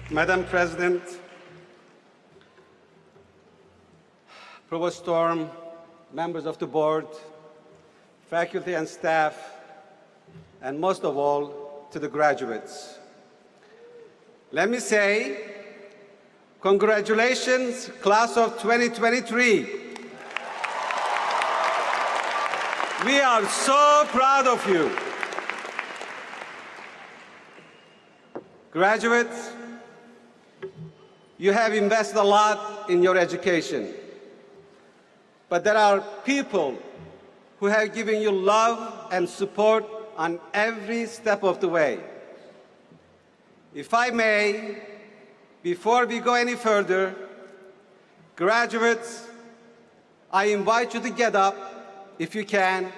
Madam President, Provost Storm, members of the board, faculty and staff, and most of all, to the graduates. Let me say, congratulations, class of 2023. We are so proud of you. Graduates, you have invested a lot in your education, but there are people who have given you love and support on every step of the way. If I may, before we go any further, graduates, I invite you to get up, if you can,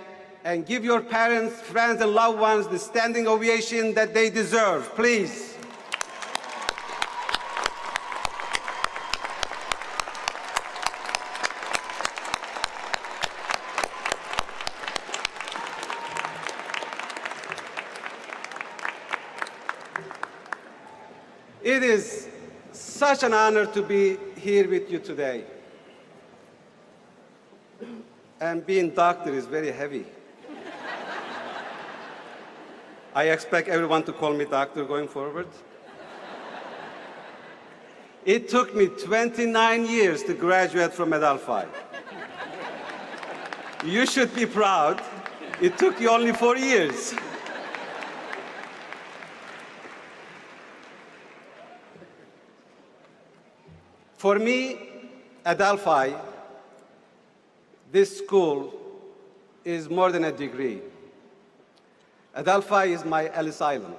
and give your parents, friends, and loved ones the standing ovation that they deserve, please. It is such an honor to be here with you today. And being doctor is very heavy. I expect everyone to call me doctor going forward. It took me 29 years to graduate from Adelphi. You should be proud. It took you only 4 years. For me, Adelphi, this school is more than a degree. Adelphi is my Ellis Island.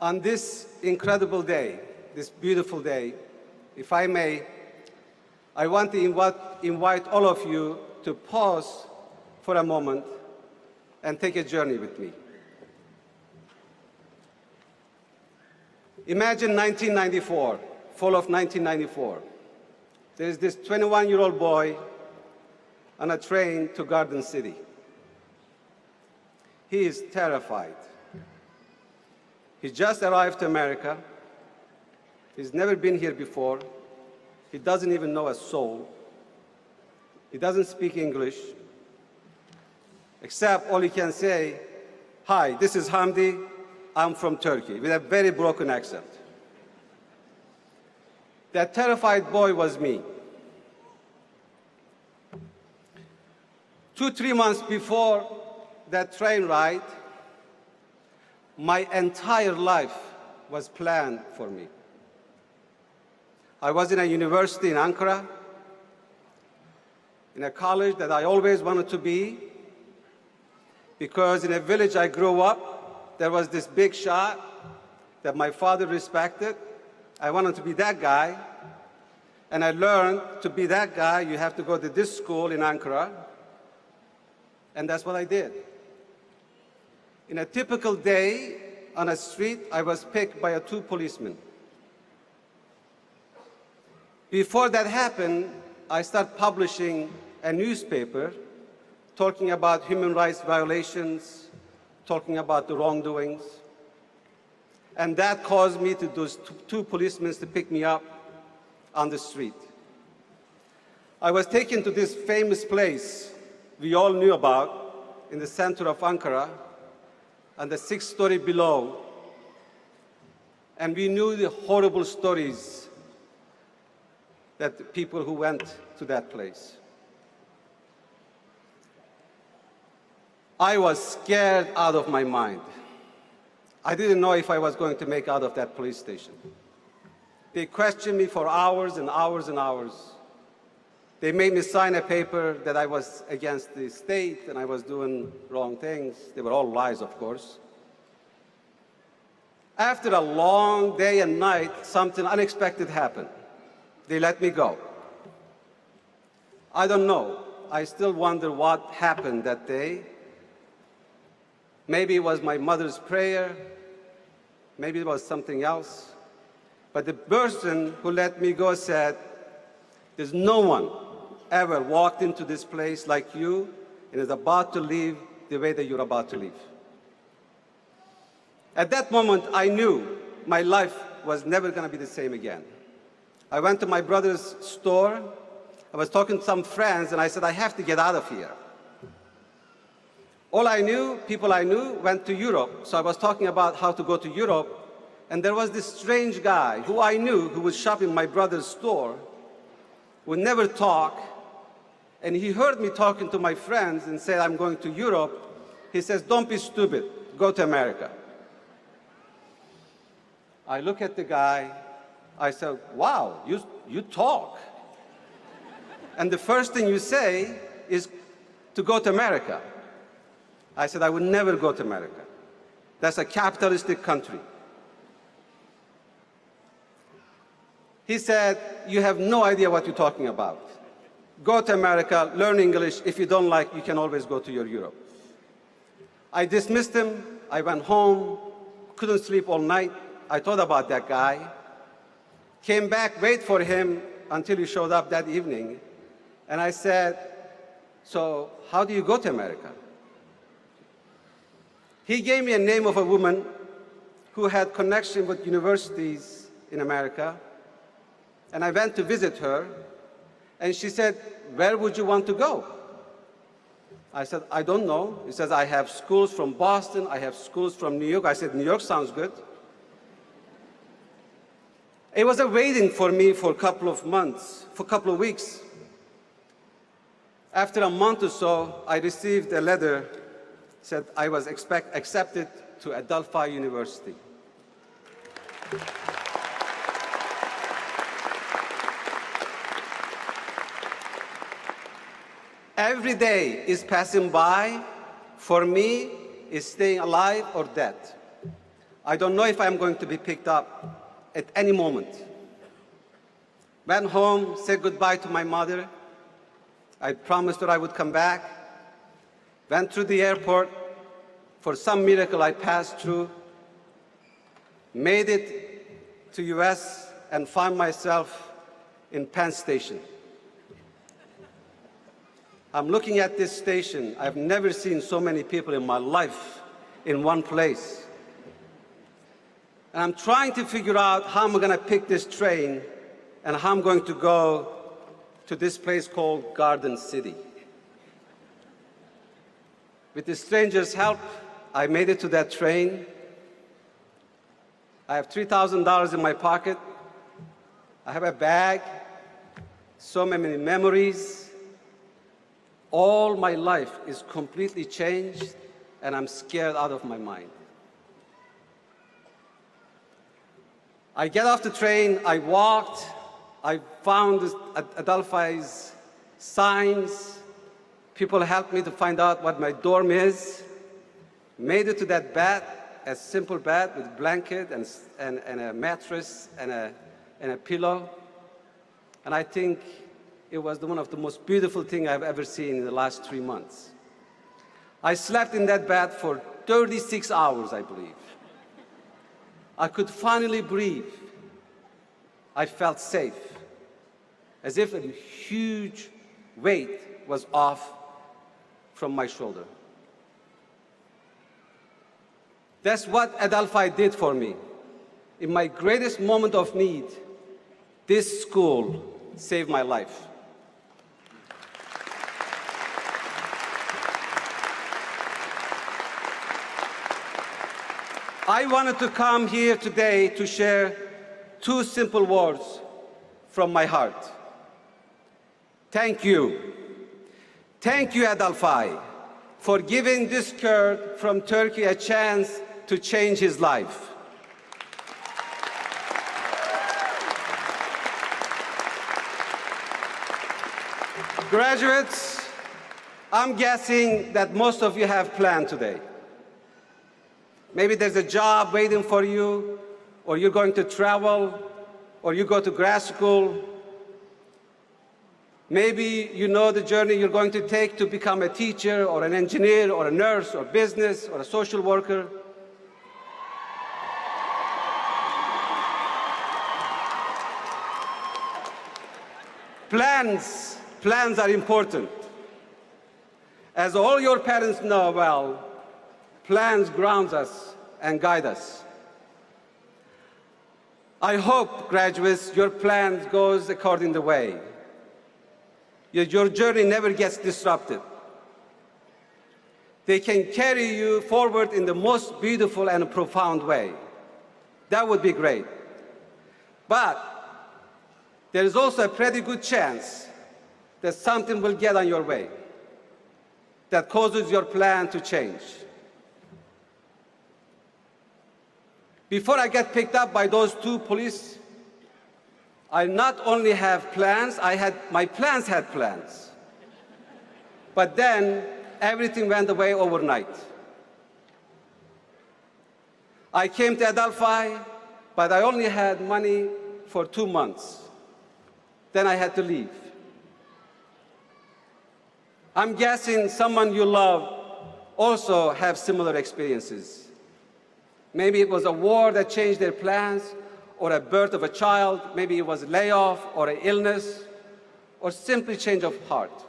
On this incredible day, this beautiful day, if I may, I want to invite all of you to pause for a moment and take a journey with me. Imagine 1994, fall of 1994. There is this 21-year-old boy on a train to Garden City. He is terrified. He just arrived to America. He's never been here before. He doesn't even know a soul. He doesn't speak English, except all he can say, "Hi, this is Hamdi. I'm from Turkey," with a very broken accent. That terrified boy was me. 2-3 months before that train ride, my entire life was planned for me. I was in a university in Ankara, in a college that I always wanted to be, because in a village I grew up, there was this big shot that my father respected. I wanted to be that guy. And I learned to be that guy, you have to go to this school in Ankara. And that's what I did. In a typical day on a street, I was picked by 2 policemen. Before that happened, I started publishing a newspaper talking about human rights violations, talking about the wrongdoings. And that caused me to those 2 policemen to pick me up on the street. I was taken to this famous place we all knew about in the center of Ankara, and the 6th story below. And we knew the horrible stories that the people who went to that place. I was scared out of my mind. I didn't know if I was going to make out of that police station. They questioned me for hours and hours and hours. They made me sign a paper that I was against the state and I was doing wrong things. They were all lies, of course. After a long day and night, something unexpected happened. They let me go. I don't know. I still wonder what happened that day. Maybe it was my mother's prayer. Maybe it was something else. But the person who let me go said, "There's no one ever walked into this place like you and is about to leave the way that you're about to leave." At that moment, I knew my life was never going to be the same again. I went to my brother's store. I was talking to some friends, and I said, I have to get out of here. All I knew, people I knew, went to Europe. So I was talking about how to go to Europe, and there was this strange guy who I knew who would shop in my brother's store, would never talk, and he heard me talking to my friends and said, I'm going to Europe. He says, don't be stupid, go to America. I look at the guy, I said, wow, you talk. And the first thing you say is to go to America. I said, I would never go to America. That's a capitalistic country. He said, you have no idea what you're talking about. Go to America, learn English. If you don't like, you can always go to your Europe. I dismissed him. I went home, couldn't sleep all night. I thought about that guy. Came back, wait for him until he showed up that evening. And I said, so how do you go to America? He gave me a name of a woman who had connection with universities in America. And I went to visit her. And she said, where would you want to go? I said, I don't know. He says, I have schools from Boston. I have schools from New York. I said, New York sounds good. It was a waiting for me for a couple of months, for a couple of weeks. After a month or so, I received a letter said I was accepted to Adelphi University. Every day is passing by. For me, is staying alive or dead. I don't know if I'm going to be picked up at any moment. Went home, said goodbye to my mother. I promised her I would come back. Went through the airport. For some miracle, I passed through. Made it to US and found myself in Penn Station. I'm looking at this station. I've never seen so many people in my life in one place. And I'm trying to figure out how I'm going to pick this train and how I'm going to go to this place called Garden City. With the stranger's help, I made it to that train. I have $3,000 in my pocket. I have a bag, so many memories. All my life is completely changed, and I'm scared out of my mind. I get off the train, I walked, I found Adelphi's signs. People helped me to find out what my dorm is. Made it to that bed, a simple bed with blanket and a mattress and a pillow. And I think it was one of the most beautiful things I've ever seen in the last 3 months. I slept in that bed for 36 hours, I believe. I could finally breathe. I felt safe, as if a huge weight was off from my shoulder. That's what Adelphi did for me. In my greatest moment of need, this school saved my life. I wanted to come here today to share 2 simple words from my heart. Thank you. Thank you, Adelphi, for giving this Kurd from Turkey a chance to change his life. Graduates, I'm guessing that most of you have planned today. Maybe there's a job waiting for you, or you're going to travel, or you go to grad school. Maybe you know the journey you're going to take to become a teacher, or an engineer, or a nurse, or business, or a social worker. Plans are important. As all your parents know well, plans ground us and guide us. I hope, graduates, your plan goes according to the way. Your journey never gets disrupted. They can carry you forward in the most beautiful and profound way. That would be great. But there is also a pretty good chance that something will get on your way that causes your plan to change. Before I get picked up by those two police, I not only have plans, my plans had plans. But then everything went away overnight. I came to Adelphi, but I only had money for 2 months. Then I had to leave. I'm guessing someone you love also have similar experiences. Maybe it was a war that changed their plans, or a birth of a child. Maybe it was a layoff or an illness, or simply change of heart.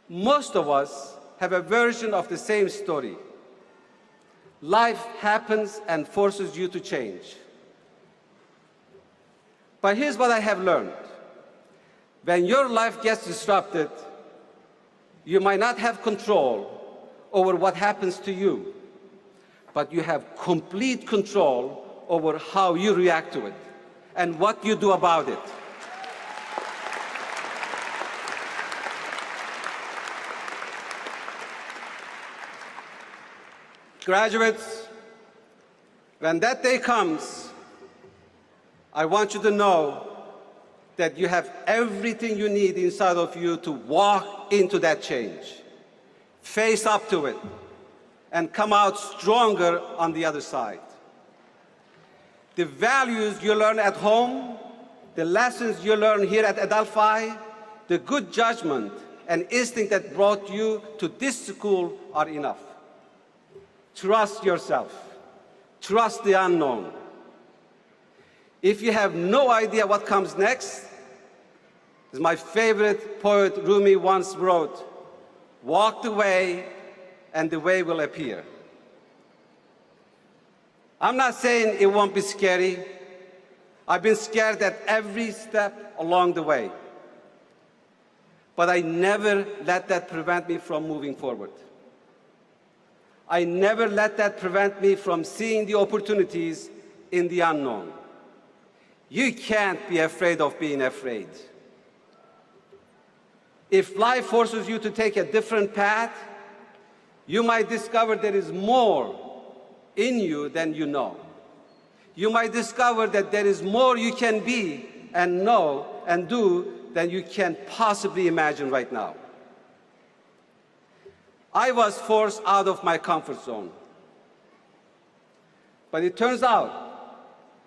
Most of us have a version of the same story. Life happens and forces you to change. But here's what I have learned. When your life gets disrupted, you might not have control over what happens to you, but you have complete control over how you react to it and what you do about it. Graduates, when that day comes, I want you to know that you have everything you need inside of you to walk into that change, face up to it, and come out stronger on the other side. The values you learn at home, the lessons you learn here at Adelphi, the good judgment and instinct that brought you to this school are enough. Trust yourself. Trust the unknown. If you have no idea what comes next, as my favorite poet Rumi once wrote, walk the way and the way will appear. I'm not saying it won't be scary. I've been scared at every step along the way. But I never let that prevent me from moving forward. I never let that prevent me from seeing the opportunities in the unknown. You can't be afraid of being afraid. If life forces you to take a different path, you might discover there is more in you than you know. You might discover that there is more you can be and know and do than you can possibly imagine right now. I was forced out of my comfort zone. But it turns out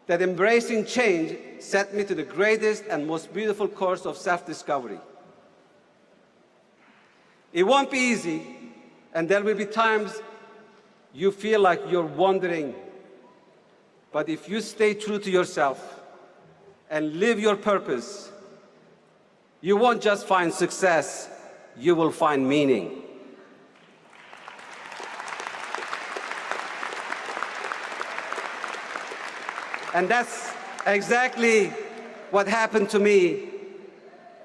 that embracing change set me to the greatest and most beautiful course of self-discovery. It won't be easy, and there will be times you feel like you're wandering. But if you stay true to yourself and live your purpose, you won't just find success, you will find meaning. And that's exactly what happened to me,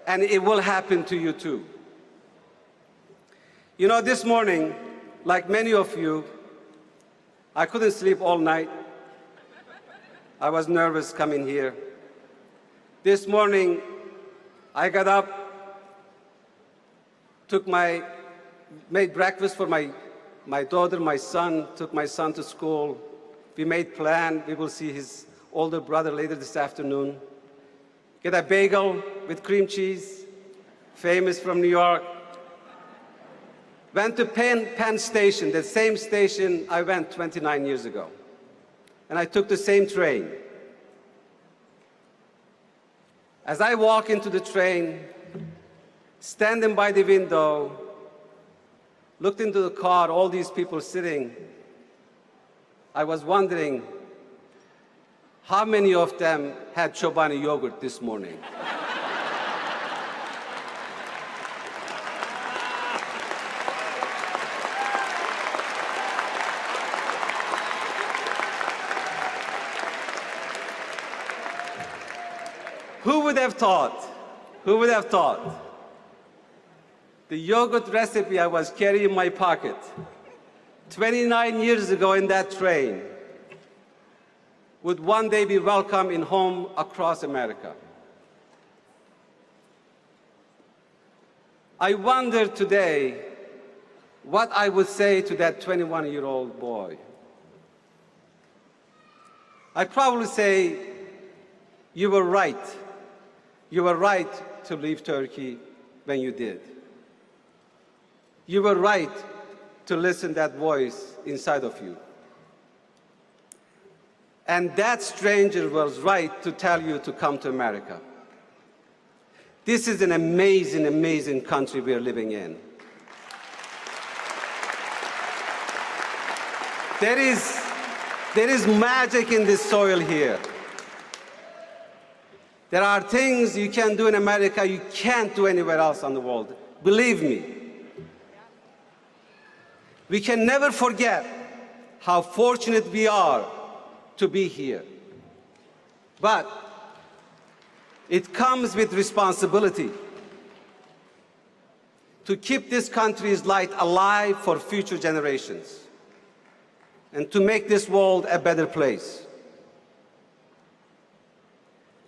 and it will happen to you too. You know, this morning, like many of you, I couldn't sleep all night. I was nervous coming here. This morning, I got up, made breakfast for my daughter, my son, took my son to school. We made plans. We will see his older brother later this afternoon. Get a bagel with cream cheese, famous from New York. Went to Penn Station, the same station I went 29 years ago. And I took the same train. As I walk into the train, standing by the window, looked into the car, all these people sitting, I was wondering how many of them had Chobani yogurt this morning. Who would have thought? Who would have thought? The yogurt recipe I was carrying in my pocket 29 years ago in that train would one day be welcome in home across America. I wonder today what I would say to that 21-year-old boy. I'd probably say, you were right. You were right to leave Turkey when you did. You were right to listen to that voice inside of you. And that stranger was right to tell you to come to America. This is an amazing, amazing country we are living in. There is magic in this soil here. There are things you can do in America you can't do anywhere else in the world. Believe me. We can never forget how fortunate we are to be here. But it comes with responsibility to keep this country's light alive for future generations and to make this world a better place.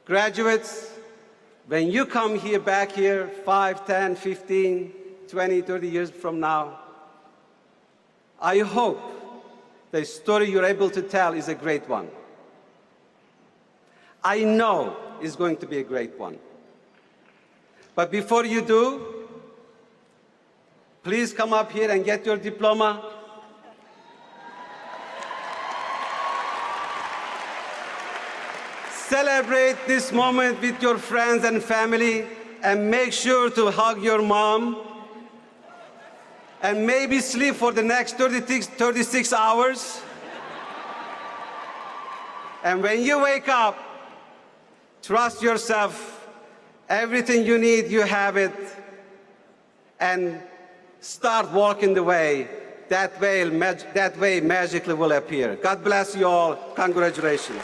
Graduates, when you come here, back here, 5, 10, 15, 20, 30 years from now, I hope the story you're able to tell is a great one. I know it's going to be a great one. But before you do, please come up here and get your diploma. Celebrate this moment with your friends and family, and make sure to hug your mom, and maybe sleep for the next 36 hours. And when you wake up, trust yourself. Everything you need, you have it. And start walking the way. That way magically will appear. God bless you all. Congratulations.